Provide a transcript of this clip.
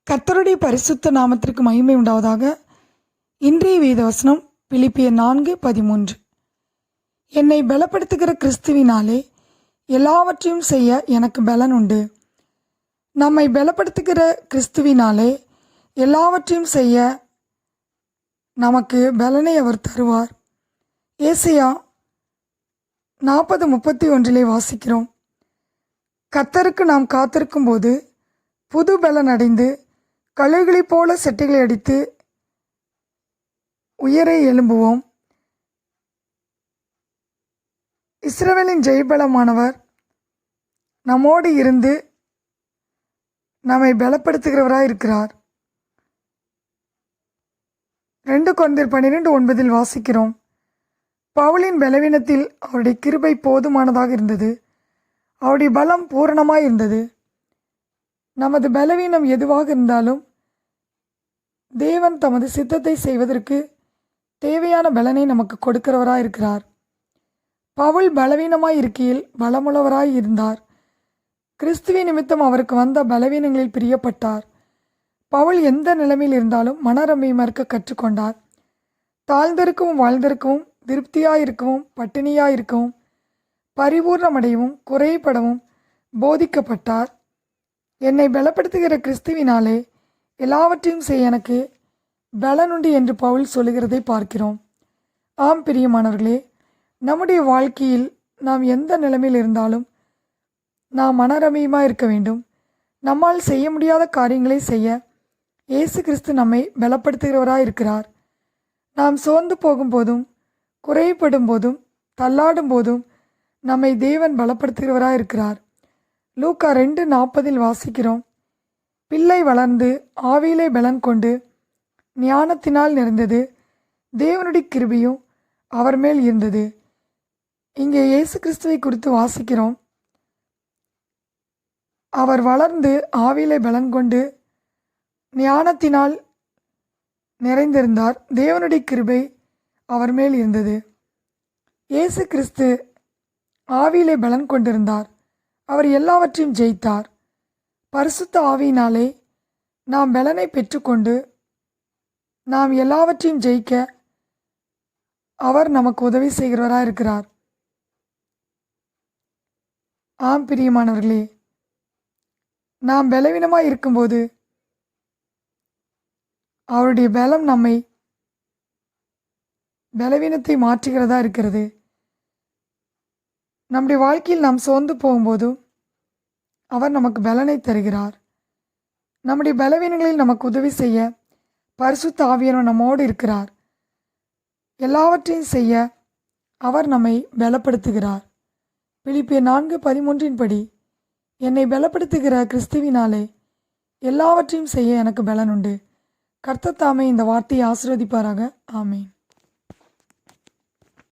கர்த்தருடைய பரிசுத்த நாமத்திற்கு மகிமை உண்டாவதாக. இன்றைய வேதவசனம் பிலிப்பியர் 4:13. என்னை பலப்படுத்துகிற கிறிஸ்துவினாலே எல்லாவற்றையும் செய்ய எனக்கு பலன் உண்டு. நம்மை பலப்படுத்துகிற கிறிஸ்துவினாலே எல்லாவற்றையும் செய்ய நமக்கு பலனை அவர் தருவார். ஏசாயா 40:31 வாசிக்கிறோம். கர்த்தருக்கு நாம் காத்திருக்கும் போது புது பலன் அடைந்து கழுகுகளைப் போல செட்டைகளை அடித்து உயரே எழும்புவோம். இஸ்ரவேலின் ஜெயபலமானவர் நம்மோடு இருந்து நம்மை பலப்படுத்துகிறவராய் இருக்கிறார். 2 கொரிந்தியர் 12:9 வாசிக்கிறோம். பவுலின் பலவீனத்தில் அவருடைய கிருபை போதுமானதாக இருந்தது. அவருடைய பலம் பூரணமாய் இருந்தது. நமது பலவீனம் எதுவாக இருந்தாலும் தேவன் தமது சித்தத்தை செய்வதற்கு தேவையான பலனை நமக்கு கொடுக்கிறவராய் இருக்கிறார். பவுல் பலவீனமாய் இருக்கையில் பலமுள்ளவராய் இருந்தார். கிறிஸ்துவின் நிமித்தம் அவருக்கு வந்த பலவீனங்களில் பிரியப்பட்டார். பவுல் எந்த நிலைமையில் இருந்தாலும் மனரம்மியமாக இருக்க கற்றுக்கொண்டார். தாழ்ந்திருக்கவும் வாழ்ந்திருக்கவும் திருப்தியாயிருக்கவும் பட்டினியாயிருக்கவும் பரிபூர்ணமடையவும் குறைபடவும் போதிக்கப்பட்டார். என்னை பலப்படுத்துகிற கிறிஸ்துவினாலே எல்லாவற்றையும் செய்ய எனக்கு பலனுண்டு என்று பவுல் சொல்லுகிறதை பார்க்கிறோம். ஆம் பிரியமானவர்களே, நம்முடைய வாழ்க்கையில் நாம் எந்த நிலைமையில் இருந்தாலும் நாம் மனரமியமாக இருக்க வேண்டும். நம்மால் செய்ய முடியாத காரியங்களை செய்ய இயேசு கிறிஸ்து நம்மை பலப்படுத்துகிறவராக இருக்கிறார். நாம் சோர்ந்து போகும்போதும் குறைபடும் போதும் தள்ளாடும் போதும் நம்மை தேவன் பலப்படுத்துகிறவராக இருக்கிறார். லூக்கா 2:40 வாசிக்கிறோம். பிள்ளை வளர்ந்து ஆவியிலே பலன் கொண்டு ஞானத்தினால் நிறைந்தது, தேவனுடைய கிருபையும் அவர் மேல் இருந்தது. இங்கே இயேசு கிறிஸ்துவை குறித்து வாசிக்கிறோம். அவர் வளர்ந்து ஆவியிலே பலன் கொண்டு ஞானத்தினால் நிறைந்திருந்தார், தேவனுடைய கிருபை அவர் மேல் இருந்தது. இயேசு கிறிஸ்து ஆவியிலே பலன் கொண்டிருந்தார். அவர் எல்லாவற்றையும் ஜெயித்தார். பரிசுத்த ஆவியினாலே நாம் பலனை பெற்றுக்கொண்டு நாம் எல்லாவற்றையும் ஜெயிக்க அவர் நமக்கு உதவி செய்கிறவராக இருக்கிறார். ஆம் பிரியமானவர்களே, நாம் பலவீனமாக இருக்கும்போது அவருடைய பலம் நம்மை பலவீனத்தை மாற்றுகிறதா இருக்கிறது. நம்முடைய வாழ்க்கையில் நாம் சோர்ந்து போகும்போதும் அவர் நமக்கு பலனை தருகிறார். நம்முடைய பலவீனங்களில் நமக்கு உதவி செய்ய பரிசுத்த ஆவியானவர் நம்மோடு இருக்கிறார். எல்லாவற்றையும் செய்ய அவர் நம்மை பலப்படுத்துகிறார். பிலிப்பியர் 4:13 என்னை பலப்படுத்துகிற கிறிஸ்துவினாலே எல்லாவற்றையும் செய்ய எனக்கு பலன் உண்டு. கர்த்தர் தாமே இந்த வார்த்தையை ஆசீர்வதிப்பாராக. ஆமேன்.